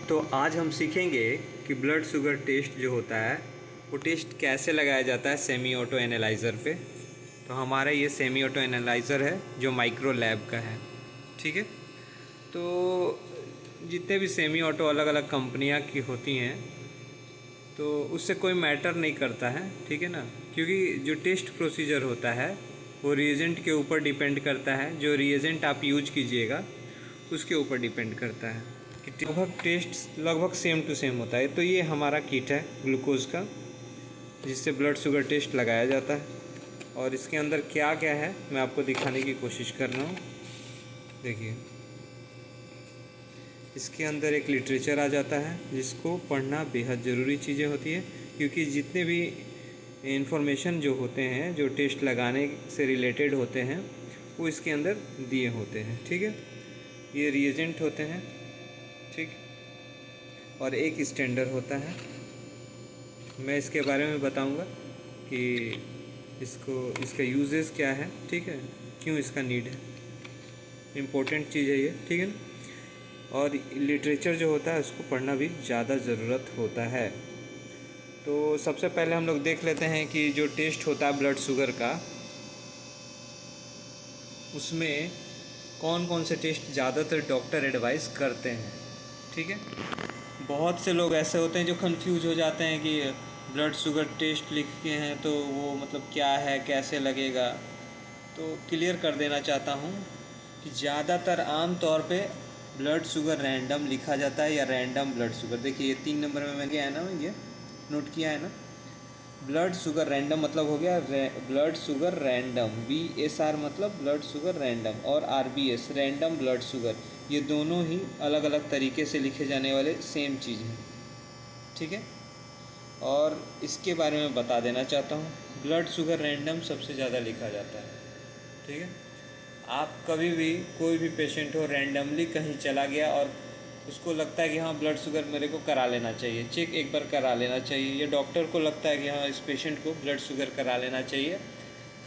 तो आज हम सीखेंगे कि ब्लड शुगर टेस्ट जो होता है वो टेस्ट कैसे लगाया जाता है सेमी ऑटो एनालाइज़र पे। तो हमारा ये सेमी ऑटो एनालाइज़र है जो माइक्रो लैब का है, ठीक है। तो जितने भी सेमी ऑटो अलग अलग कंपनियां की होती हैं तो उससे कोई मैटर नहीं करता है, ठीक है ना, क्योंकि जो टेस्ट प्रोसीजर होता है वो रिएजेंट के ऊपर डिपेंड करता है। जो रिएजेंट आप यूज कीजिएगा उसके ऊपर डिपेंड करता है कि लगभग टेस्ट लगभग सेम टू सेम होता है। तो ये हमारा किट है ग्लूकोज का, जिससे ब्लड शुगर टेस्ट लगाया जाता है। और इसके अंदर क्या क्या है मैं आपको दिखाने की कोशिश कर रहा हूँ। देखिए, इसके अंदर एक लिटरेचर आ जाता है जिसको पढ़ना बेहद ज़रूरी चीज़ें होती है, क्योंकि जितने भी इंफॉर्मेशन जो होते हैं जो टेस्ट लगाने से रिलेटेड होते हैं वो इसके अंदर दिए होते हैं, ठीक है। ये रिएजेंट होते हैं, ठीक, और एक स्टैंडर्ड होता है। मैं इसके बारे में बताऊंगा कि इसका यूजेस क्या है, ठीक है, क्यों इसका नीड है, इम्पोर्टेंट चीज़ है ये, ठीक है ना। और लिटरेचर जो होता है उसको पढ़ना भी ज़्यादा ज़रूरत होता है। तो सबसे पहले हम लोग देख लेते हैं कि जो टेस्ट होता है ब्लड शुगर का, उसमें कौन कौन से टेस्ट ज़्यादातर डॉक्टर एडवाइस करते हैं, ठीक है। बहुत से लोग ऐसे होते हैं जो कंफ्यूज हो जाते हैं कि ब्लड शुगर टेस्ट लिखे हैं तो वो मतलब क्या है, कैसे लगेगा। तो क्लियर कर देना चाहता हूँ कि ज़्यादातर आम तौर पे ब्लड शुगर रैंडम लिखा जाता है या रैंडम ब्लड शुगर। देखिए ये 3 नंबर में मैंने है ना, ये नोट किया है ना, ब्लड शुगर रैंडम मतलब हो गया ब्लड शुगर रैंडम, BSR मतलब ब्लड शुगर रैंडम, और RBS रैंडम ब्लड शुगर। ये दोनों ही अलग अलग तरीके से लिखे जाने वाले सेम चीज़ हैं, ठीक है। और इसके बारे में बता देना चाहता हूँ, ब्लड शुगर रैंडम सबसे ज़्यादा लिखा जाता है, ठीक है। आप कभी भी कोई भी पेशेंट हो रैंडमली कहीं चला गया और उसको लगता है कि हाँ ब्लड शुगर मेरे को करा लेना चाहिए, चेक एक बार करा लेना चाहिए, या डॉक्टर को लगता है कि हाँ इस पेशेंट को ब्लड शुगर करा लेना चाहिए।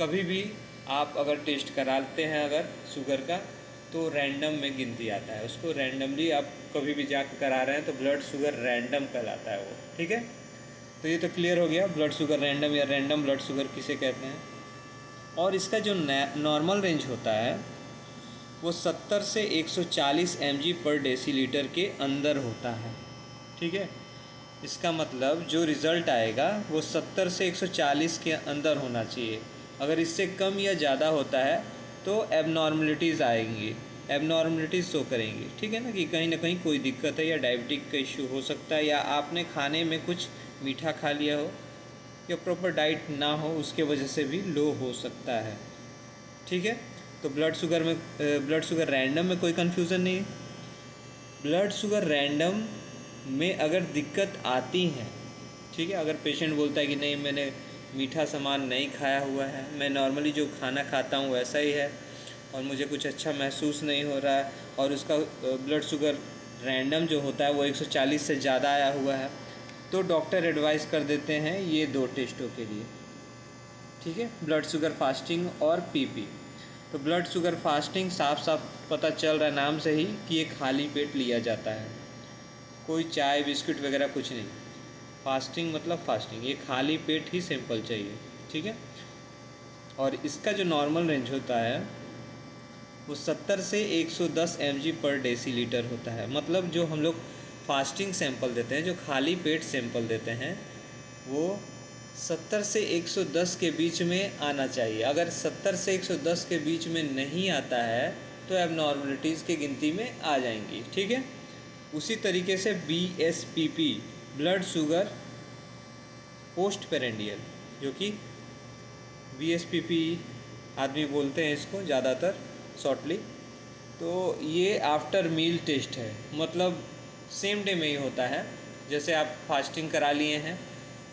कभी भी आप अगर टेस्ट कराते हैं अगर शुगर का तो रैंडम में गिनती आता है, उसको रैंडमली आप कभी भी जाकर करा रहे हैं तो ब्लड शुगर रैंडम कहलाता है वो, ठीक है। तो ये तो क्लियर हो गया ब्लड शुगर रैंडम या रैंडम ब्लड शुगर किसे कहते हैं। और इसका जो नॉर्मल रेंज होता है वो 70 से 140 mg पर डेसीलीटर के अंदर होता है, ठीक है। इसका मतलब जो रिज़ल्ट आएगा वो 70 से 140 के अंदर होना चाहिए। अगर इससे कम या ज़्यादा होता है तो एबनॉर्मलिटीज़ आएंगी, एबनॉर्मलिटीज़ शो करेंगी, ठीक है ना, कि कहीं ना कहीं कोई दिक्कत है या डायबिटिक का इशू हो सकता है, या आपने खाने में कुछ मीठा खा लिया हो या प्रॉपर डाइट ना हो, उसके वजह से भी लो हो सकता है, ठीक है। तो ब्लड शुगर रैंडम में कोई कन्फ्यूज़न नहीं है। ब्लड शुगर रैंडम में अगर दिक्कत आती है, ठीक है, अगर पेशेंट बोलता है कि नहीं मैंने मीठा सामान नहीं खाया हुआ है, मैं नॉर्मली जो खाना खाता हूँ वैसा ही है और मुझे कुछ अच्छा महसूस नहीं हो रहा है, और उसका ब्लड शुगर रैंडम जो होता है वो 140 से ज़्यादा आया हुआ है, तो डॉक्टर एडवाइस कर देते हैं ये 2 टेस्टों के लिए, ठीक है, ब्लड शुगर फास्टिंग और PP। तो ब्लड शुगर फास्टिंग साफ साफ पता चल रहा है नाम से ही कि ये खाली पेट लिया जाता है, कोई चाय बिस्किट वगैरह कुछ नहीं। फास्टिंग मतलब फास्टिंग, ये खाली पेट ही सिंपल चाहिए, ठीक है। और इसका जो नॉर्मल रेंज होता है वो 70 से 110 mg पर डेसीलीटर होता है। मतलब जो हम लोग फास्टिंग सैंपल देते हैं, जो खाली पेट सैंपल देते हैं, वो 70 से 110 के बीच में आना चाहिए। अगर 70 से 110 के बीच में नहीं आता है तो एबनॉर्मलिटीज़ की गिनती में आ जाएंगी, ठीक है। उसी तरीके से BSPP blood sugar post prandial, जो कि BSPP आदमी बोलते हैं इसको ज़्यादातर शॉर्टली, तो ये आफ्टर मील टेस्ट है, मतलब सेम डे में ही होता है। जैसे आप फास्टिंग करा लिए हैं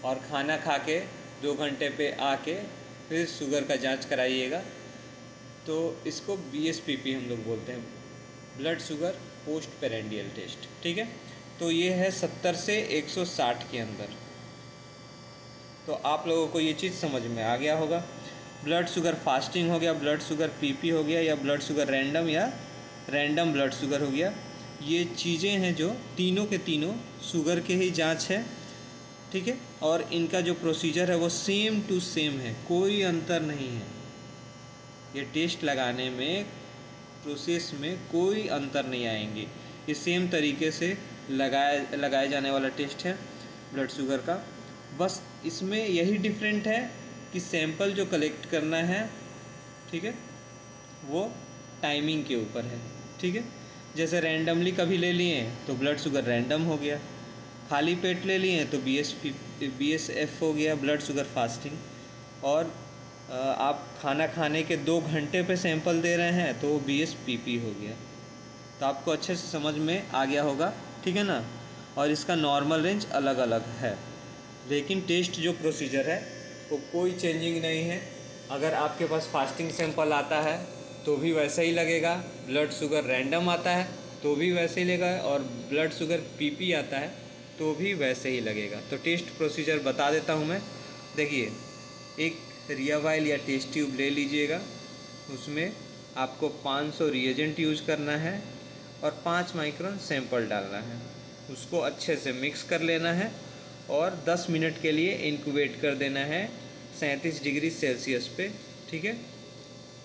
और खाना खा के 2 घंटे पे आके फिर शुगर का जांच कराइएगा, तो इसको BSPP हम लोग बोलते हैं, blood sugar post prandial test, ठीक है। तो ये है 70 से 160 के अंदर। तो आप लोगों को ये चीज़ समझ में आ गया होगा। ब्लड शुगर फास्टिंग हो गया, ब्लड शुगर PP हो गया, या ब्लड शुगर रैंडम या रैंडम ब्लड शुगर हो गया। ये चीज़ें हैं जो तीनों के तीनों शुगर के ही जांच है, ठीक है। और इनका जो प्रोसीजर है वो सेम टू सेम है, कोई अंतर नहीं है। ये टेस्ट लगाने में प्रोसेस में कोई अंतर नहीं आएंगे। ये सेम तरीके से लगाए जाने वाला टेस्ट है ब्लड शुगर का। बस इसमें यही डिफरेंट है कि सैंपल जो कलेक्ट करना है, ठीक है, वो टाइमिंग के ऊपर है, ठीक है। जैसे रैंडमली कभी ले लिए तो ब्लड शुगर रैंडम हो गया, खाली पेट ले लिए तो BSF हो गया, ब्लड शुगर फास्टिंग। और आप खाना खाने के 2 घंटे पे सैंपल दे रहे हैं तो वो BSPP हो गया। तो आपको अच्छे से समझ में आ गया होगा, ठीक है ना। और इसका नॉर्मल रेंज अलग अलग है, लेकिन टेस्ट जो प्रोसीजर है वो कोई चेंजिंग नहीं है। अगर आपके पास फास्टिंग सैंपल आता है तो भी वैसा ही लगेगा, ब्लड शुगर रैंडम आता है तो भी वैसे ही लगेगा, और ब्लड शुगर PP आता है तो भी वैसे ही लगेगा। तो टेस्ट प्रोसीजर बता देता हूँ मैं। देखिए, एक रियावाइल या टेस्ट ट्यूब ले लीजिएगा, उसमें आपको 500 रिएजेंट यूज करना है और 5 माइक्रोन सैंपल डालना है। उसको अच्छे से मिक्स कर लेना है और 10 मिनट के लिए इंक्यूबेट कर देना है 37 डिग्री सेल्सियस पे, ठीक है।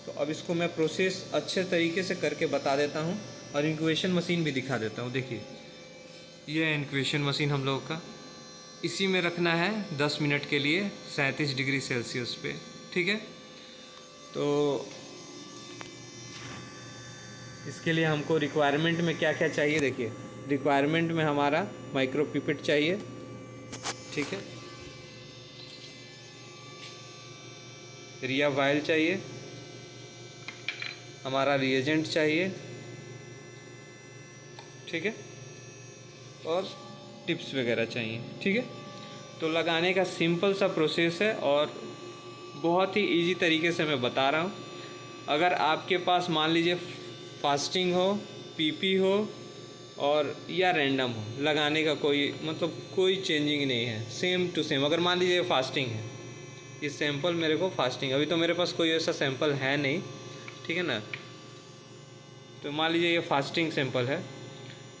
तो अब इसको मैं प्रोसेस अच्छे तरीके से करके बता देता हूँ और इंक्यूबेशन मशीन भी दिखा देता हूँ। देखिए, ये है इंक्यूबेशन मशीन हम लोगों का। इसी में रखना है 10 मिनट के लिए 37 डिग्री सेल्सियस पे, ठीक है। तो इसके लिए हमको रिक्वायरमेंट में क्या क्या चाहिए, देखिए रिक्वायरमेंट में हमारा माइक्रो पिपेट चाहिए, ठीक है, रिया वाइल चाहिए, हमारा रिएजेंट चाहिए, ठीक है, और टिप्स वगैरह चाहिए, ठीक है। तो लगाने का सिंपल सा प्रोसेस है और बहुत ही इजी तरीके से मैं बता रहा हूँ। अगर आपके पास मान लीजिए फास्टिंग हो, PP हो और या रैंडम हो, लगाने का कोई मतलब कोई चेंजिंग नहीं है, सेम टू सेम। अगर मान लीजिए फास्टिंग है, ये सैंपल मेरे को फास्टिंग, अभी तो मेरे पास कोई ऐसा सैंपल है नहीं, ठीक है ना। तो मान लीजिए ये फास्टिंग सैंपल है,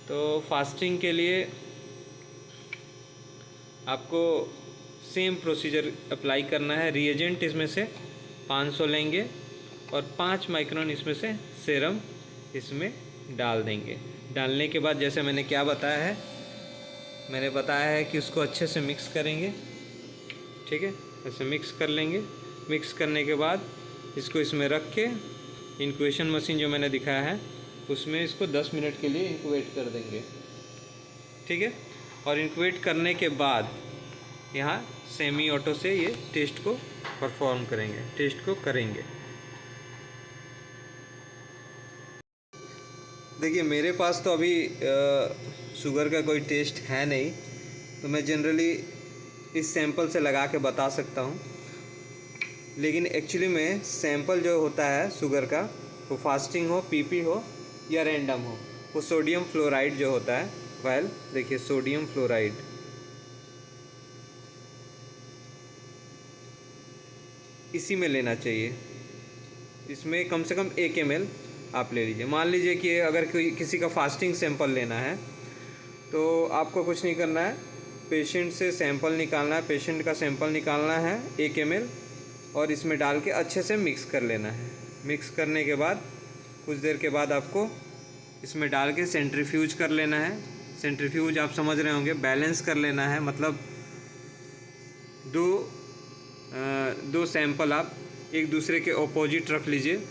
तो फास्टिंग के लिए आपको सेम प्रोसीजर अप्लाई करना है। रिएजेंट इसमें से 500 लेंगे और 5 माइक्रोन इसमें से सेरम इसमें डाल देंगे। डालने के बाद जैसे मैंने क्या बताया है, मैंने बताया है कि उसको अच्छे से मिक्स करेंगे, ठीक है, ऐसे मिक्स कर लेंगे। मिक्स करने के बाद इसको इसमें रख के इंक्यूबेशन मशीन जो मैंने दिखाया है उसमें इसको 10 मिनट के लिए इंक्यूबेट कर देंगे, ठीक है। और इंक्यूबेट करने के बाद यहाँ सेमी ऑटो से ये टेस्ट को परफॉर्म करेंगे, टेस्ट को करेंगे। देखिए, मेरे पास तो अभी शुगर का कोई टेस्ट है नहीं, तो मैं जनरली इस सैंपल से लगा के बता सकता हूँ। लेकिन एक्चुअली में सैंपल जो होता है शुगर का, वो फास्टिंग हो, PP हो या रैंडम हो, वो सोडियम फ्लोराइड जो होता है वाइल, देखिए सोडियम फ्लोराइड, इसी में लेना चाहिए। इसमें कम से कम 1 ml आप ले लीजिए। मान लीजिए कि अगर कोई किसी का फास्टिंग सैंपल लेना है तो आपको कुछ नहीं करना है, पेशेंट से सैंपल निकालना है, पेशेंट का सैंपल निकालना है 1 ml और इसमें डाल के अच्छे से मिक्स कर लेना है। मिक्स करने के बाद कुछ देर के बाद आपको इसमें डाल के सेंट्रीफ्यूज कर लेना है। सेंट्रीफ्यूज आप समझ रहे होंगे, बैलेंस कर लेना है, मतलब दो सैंपल आप एक दूसरे के ऑपोजिट रख लीजिए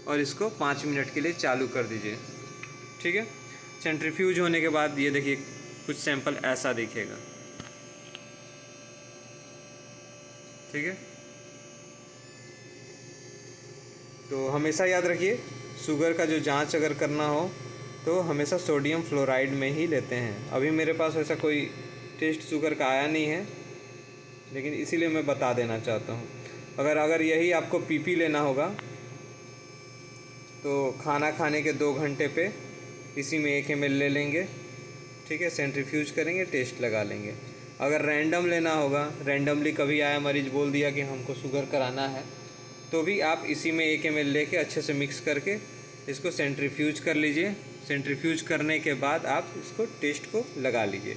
और इसको 5 मिनट के लिए चालू कर दीजिए, ठीक है। सेंट्रीफ्यूज होने के बाद ये देखिए कुछ सैंपल ऐसा दिखेगा, ठीक है। तो हमेशा याद रखिए, शुगर का जो जांच अगर करना हो तो हमेशा सोडियम फ्लोराइड में ही लेते हैं। अभी मेरे पास ऐसा कोई टेस्ट शुगर का आया नहीं है, लेकिन इसीलिए मैं बता देना चाहता हूँ। अगर यही आपको PP लेना होगा तो खाना खाने के 2 घंटे पे इसी में 1 ml ले लेंगे, ठीक है, सेंट्रीफ्यूज करेंगे, टेस्ट लगा लेंगे। अगर रैंडम लेना होगा, रैंडमली कभी आया मरीज़ बोल दिया कि हमको शुगर कराना है, तो भी आप इसी में 1 ml लेके अच्छे से मिक्स करके इसको सेंट्रीफ्यूज कर लीजिए। सेंट्रीफ्यूज करने के बाद आप इसको टेस्ट को लगा लीजिए।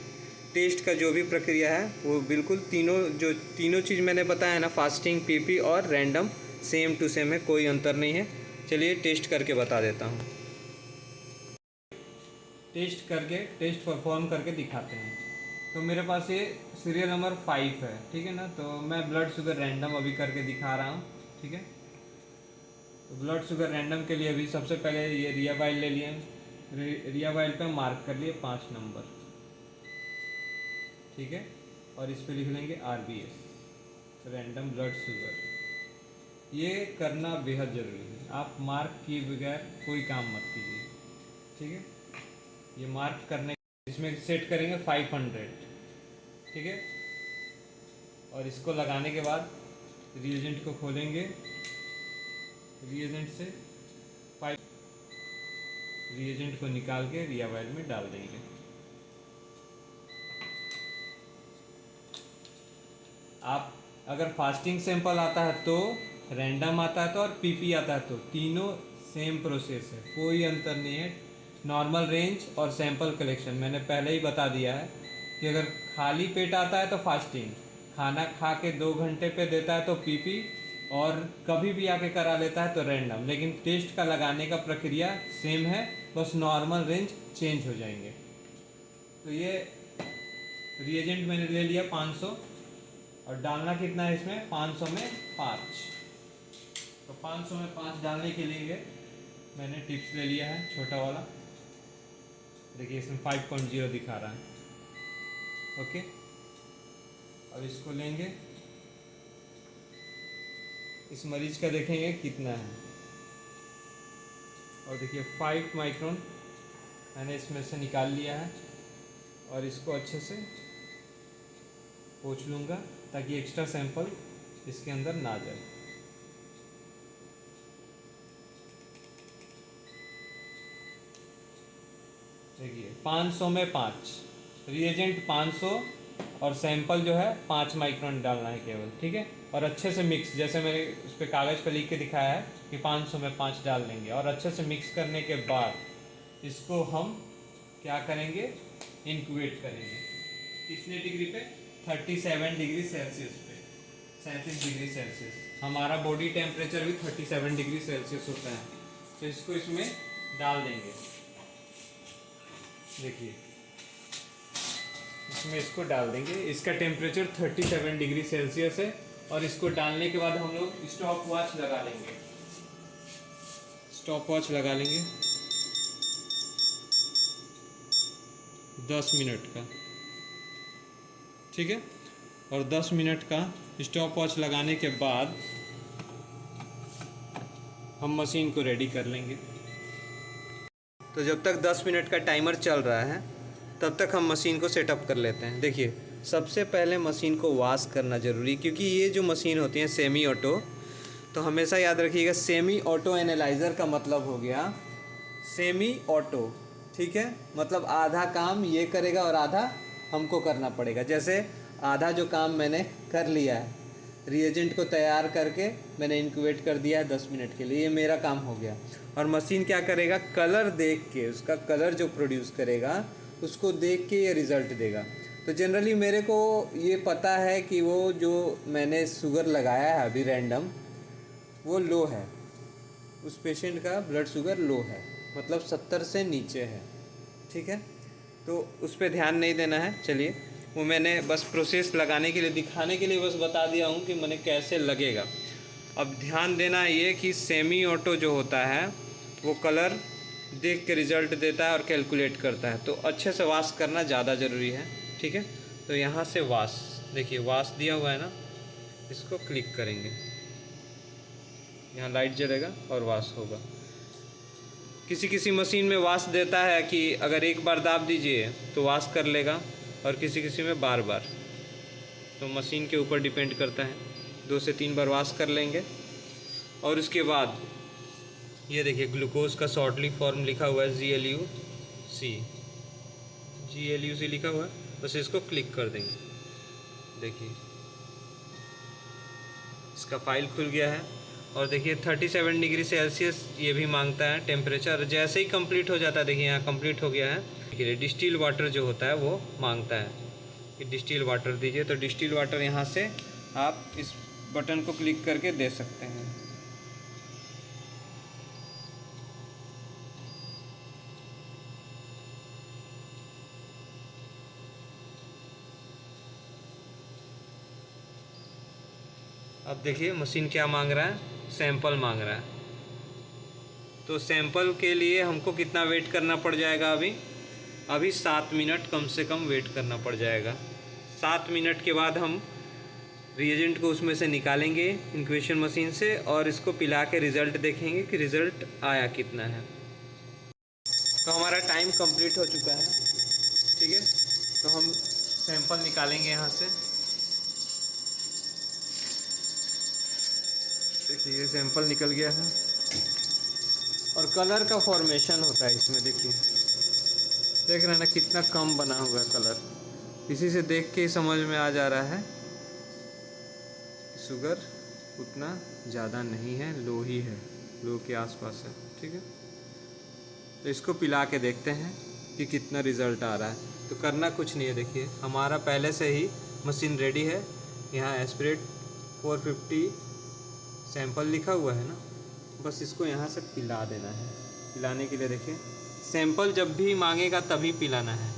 टेस्ट का जो भी प्रक्रिया है वो बिल्कुल तीनों चीज़ मैंने बताया ना, फास्टिंग, पीपी और रैंडम, सेम टू सेम है, कोई अंतर नहीं है। चलिए टेस्ट करके बता देता हूँ। टेस्ट परफॉर्म करके दिखाते हैं। तो मेरे पास ये सीरियल नंबर 5 है, ठीक है ना। तो मैं ब्लड शुगर रैंडम अभी करके दिखा रहा हूँ, ठीक है। तो ब्लड शुगर रैंडम के लिए अभी सबसे पहले ये रिया वाइल ले लिए, रिया वाइल पे मार्क कर लिए 5 नंबर, ठीक है। और इस पे लिख लेंगे RBS, रैंडम ब्लड शुगर। ये करना बेहद ज़रूरी है, आप मार्क किए बगैर कोई काम मत कीजिए, ठीक है। ये मार्क करने, इसमें सेट करेंगे 500, ठीक है। और इसको लगाने के बाद रिएजेंट को खोलेंगे, रिएजेंट से 5 रिएजेंट को निकाल के रिया वाइल में डाल देंगे। आप अगर फास्टिंग सैंपल आता है तो, रैंडम आता है तो, और पीपी आता है तो, तीनों सेम प्रोसेस है, कोई अंतर नहीं है। नॉर्मल रेंज और सैंपल कलेक्शन मैंने पहले ही बता दिया है कि अगर खाली पेट आता है तो फास्टिंग, खाना खा के 2 घंटे पे देता है तो पीपी, और कभी भी आके करा लेता है तो रैंडम। लेकिन टेस्ट का लगाने का प्रक्रिया सेम है, बस नॉर्मल रेंज चेंज हो जाएंगे। तो ये रिएजेंट मैंने ले लिया 500, और डालना कितना है इसमें, 500 में 5। तो 500 में 5 डालने के लिए मैंने टिप्स ले लिया है, छोटा वाला। देखिए इसमें 5.0 दिखा रहा है, ओके। अब इसको लेंगे, इस मरीज का देखेंगे कितना है, और देखिए 5 माइक्रोन मैंने इसमें से निकाल लिया है। और इसको अच्छे से पोंछ लूँगा ताकि एक्स्ट्रा सैंपल इसके अंदर ना जाए। देखिए 500 में 5, रिएजेंट 500 और सैंपल जो है 5 माइक्रोन डालना है केवल, ठीक है। और अच्छे से मिक्स, जैसे मैंने उस पर कागज़ पर लिख के दिखाया है कि 500 में 5 डाल देंगे। और अच्छे से मिक्स करने के बाद इसको हम क्या करेंगे, इंक्यूबेट करेंगे। कितने डिग्री पे, 37 डिग्री सेल्सियस पे, 37 डिग्री सेल्सियस। हमारा बॉडी टेम्परेचर भी 37 डिग्री सेल्सियस होता है। तो इसको इसमें डाल देंगे, देखिए इसमें इसको डाल देंगे। इसका टेम्परेचर 37 डिग्री सेल्सियस है। और इसको डालने के बाद हम लोग स्टॉप वॉच लगा लेंगे, स्टॉप वॉच लगा लेंगे 10 मिनट का, ठीक है। और 10 मिनट का स्टॉप वॉच लगाने के बाद हम मशीन को रेडी कर लेंगे। तो जब तक 10 मिनट का टाइमर चल रहा है तब तक हम मशीन को सेटअप कर लेते हैं। देखिए सबसे पहले मशीन को वॉश करना ज़रूरी, क्योंकि ये जो मशीन होती है सेमी ऑटो, तो हमेशा याद रखिएगा सेमी ऑटो एनालाइज़र का मतलब हो गया सेमी ऑटो, ठीक है। मतलब आधा काम ये करेगा और आधा हमको करना पड़ेगा। जैसे आधा जो काम मैंने कर लिया है, रिएजेंट को तैयार करके मैंने इंक्यूबेट कर दिया है 10 मिनट के लिए, ये मेरा काम हो गया। और मशीन क्या करेगा, कलर देख के, उसका कलर जो प्रोड्यूस करेगा उसको देख के ये रिज़ल्ट देगा। तो जनरली मेरे को ये पता है कि वो जो मैंने शुगर लगाया है अभी रैंडम, वो लो है, उस पेशेंट का ब्लड शुगर लो है, मतलब 70 से नीचे है, ठीक है। तो उस पर ध्यान नहीं देना है। चलिए वो मैंने बस प्रोसेस लगाने के लिए, दिखाने के लिए बस बता दिया हूँ कि मैंने कैसे लगेगा। अब ध्यान देना ये कि सेमी ऑटो जो होता है वो कलर देख के रिज़ल्ट देता है और कैलकुलेट करता है। तो अच्छे से वॉश करना ज़्यादा ज़रूरी है, ठीक है। तो यहाँ से वॉश, देखिए वॉश दिया हुआ है ना, इसको क्लिक करेंगे, यहाँ लाइट जलेगा और वॉश होगा। किसी किसी मशीन में वॉश देता है कि अगर एक बार दाब दीजिए तो वॉश कर लेगा, और किसी किसी में बार बार। तो मशीन के ऊपर डिपेंड करता है। 2 से 3 बार वॉश कर लेंगे। और उसके बाद ये देखिए ग्लूकोज का शॉर्टली फॉर्म लिखा हुआ है GLUC लिखा हुआ है, बस इसको क्लिक कर देंगे। देखिए इसका फाइल खुल गया है। और देखिए 37 डिग्री सेल्सियस ये भी मांगता है टेम्परेचर। जैसे ही कंप्लीट हो जाता है, देखिए यहाँ कंप्लीट हो गया है। देखिए डिस्टिल वाटर जो होता है वो मांगता है कि डिस्टिल वाटर दीजिए, तो डिस्टिल वाटर यहाँ से आप इस बटन को क्लिक करके दे सकते हैं। अब देखिए मशीन क्या मांग रहा है, सैंपल मांग रहा है। तो सैंपल के लिए हमको कितना वेट करना पड़ जाएगा, अभी 7 मिनट कम से कम वेट करना पड़ जाएगा। 7 मिनट के बाद हम रिएजेंट को उसमें से निकालेंगे इंक्यूबेशन मशीन से और इसको पिला के रिज़ल्ट देखेंगे कि रिज़ल्ट आया कितना है। तो हमारा टाइम कंप्लीट हो चुका है, ठीक है। तो हम सैंपल निकालेंगे यहाँ से। देखिए ये सैंपल निकल गया है और कलर का फॉर्मेशन होता है इसमें। देखिए देख रहे हैं ना कितना कम बना हुआ है कलर। इसी से देख के ही समझ में आ जा रहा है शुगर उतना ज़्यादा नहीं है, लो ही है, लो के आसपास है, ठीक है। तो इसको पिला के देखते हैं कि कितना रिज़ल्ट आ रहा है। तो करना कुछ नहीं है, देखिए हमारा पहले से ही मशीन रेडी है। यहाँ एस्पिरेट 450 सैंपल लिखा हुआ है ना, बस इसको यहाँ से पिला देना है। पिलाने के लिए देखिए सैंपल जब भी मांगेगा तभी पिलाना है,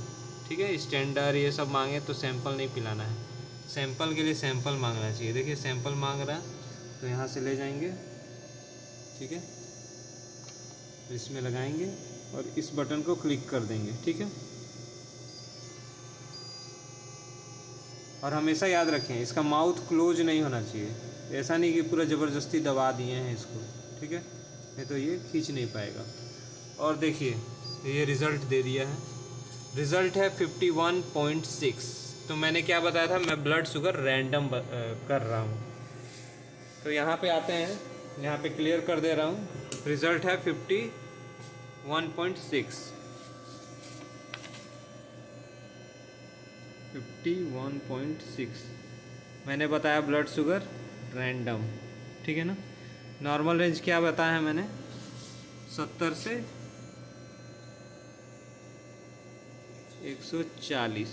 ठीक है। स्टैंडर्ड ये सब मांगे तो सैंपल नहीं पिलाना है। सैंपल के लिए सैंपल मांगना चाहिए। देखिए सैंपल मांग रहा है तो यहाँ से ले जाएंगे, ठीक है। इसमें लगाएंगे और इस बटन को क्लिक कर देंगे, ठीक है। और हमेशा याद रखें इसका माउथ क्लोज नहीं होना चाहिए। ऐसा नहीं कि पूरा ज़बरदस्ती दबा दिए हैं इसको, ठीक है, नहीं तो ये खींच नहीं पाएगा। और देखिए ये रिज़ल्ट दे दिया है। रिज़ल्ट है 51.6। तो मैंने क्या बताया था, मैं ब्लड शुगर रैंडम कर रहा हूँ। तो यहाँ पे आते हैं, यहाँ पे क्लियर कर दे रहा हूँ। रिज़ल्ट है 51.6। 51.6 मैंने बताया ब्लड शुगर रैंडम, ठीक है ना। नॉर्मल रेंज क्या बताया है मैंने, 70 से 140।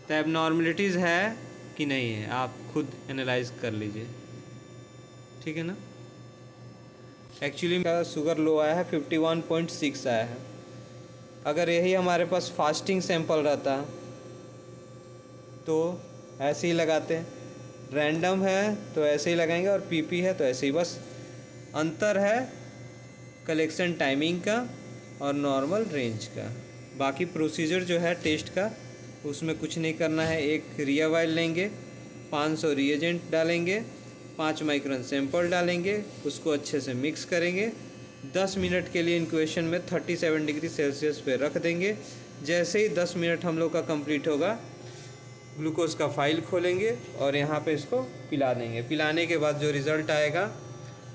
तो एबनॉर्मलिटीज़ है कि नहीं है आप खुद एनालाइज कर लीजिए, ठीक है ना। एक्चुअली मेरा शुगर लो आया है, 51.6 आया है। अगर यही हमारे पास फास्टिंग सैंपल रहता तो ऐसे ही लगाते, रैंडम है तो ऐसे ही लगाएंगे और पीपी है तो ऐसे ही। बस अंतर है कलेक्शन टाइमिंग का और नॉर्मल रेंज का। बाकी प्रोसीजर जो है टेस्ट का उसमें कुछ नहीं करना है। एक रिया वाइल लेंगे, 500 रिएजेंट डालेंगे, 5 माइक्रोन सैंपल डालेंगे, उसको अच्छे से मिक्स करेंगे। 10 मिनट के लिए इंक्यूबेशन में 37 डिग्री सेल्सियस पे रख देंगे। जैसे ही 10 मिनट हम लोग का कंप्लीट होगा, ग्लूकोज का फाइल खोलेंगे और यहाँ पे इसको पिला देंगे। पिलाने के बाद जो रिज़ल्ट आएगा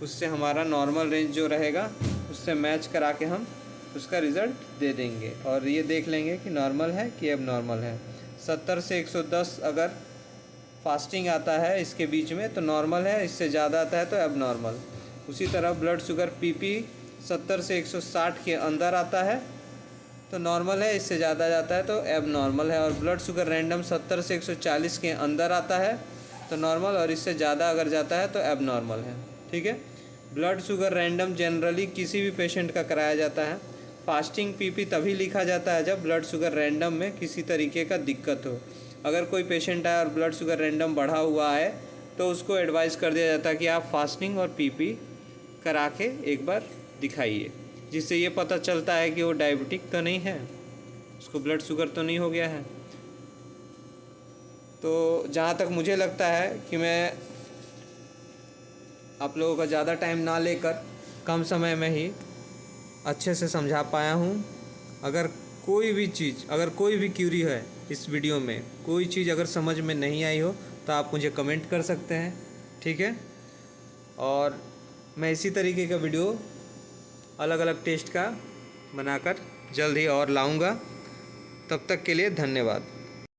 उससे हमारा नॉर्मल रेंज जो रहेगा उससे मैच करा के हम उसका रिज़ल्ट दे देंगे और ये देख लेंगे कि नॉर्मल है कि अब नॉर्मल है। 70 से 110 अगर फास्टिंग आता है इसके बीच में तो नॉर्मल है, इससे ज़्यादा आता है तो अब नॉर्मल। उसी तरह ब्लड शुगर पीपी 70 से 160 के अंदर आता है तो नॉर्मल है, इससे ज़्यादा जाता है तो एब नॉर्मल है। और ब्लड शुगर रैंडम 70 से 140 के अंदर आता है तो नॉर्मल, और इससे ज़्यादा अगर जाता है तो एब नॉर्मल है, ठीक है। ब्लड शुगर रैंडम जनरली किसी भी पेशेंट का कराया जाता है। फास्टिंग पीपी तभी लिखा जाता है जब ब्लड शुगर रैंडम में किसी तरीके का दिक्कत हो। अगर कोई पेशेंट आए और ब्लड शुगर रैंडम बढ़ा हुआ है तो उसको एडवाइस कर दिया जाता है कि आप फास्टिंग और पीपी करा के एक बार दिखाइए, जिससे ये पता चलता है कि वो डायबिटिक तो नहीं है, उसको ब्लड शुगर तो नहीं हो गया है। तो जहाँ तक मुझे लगता है कि मैं आप लोगों का ज़्यादा टाइम ना लेकर कम समय में ही अच्छे से समझा पाया हूँ। अगर कोई भी चीज़, अगर कोई भी क्यूरी है इस वीडियो में, कोई चीज़ अगर समझ में नहीं आई हो तो आप मुझे कमेंट कर सकते हैं, ठीक है। और मैं इसी तरीके का वीडियो अलग अलग टेस्ट का बनाकर जल्द ही और लाऊंगा। तब तक के लिए धन्यवाद।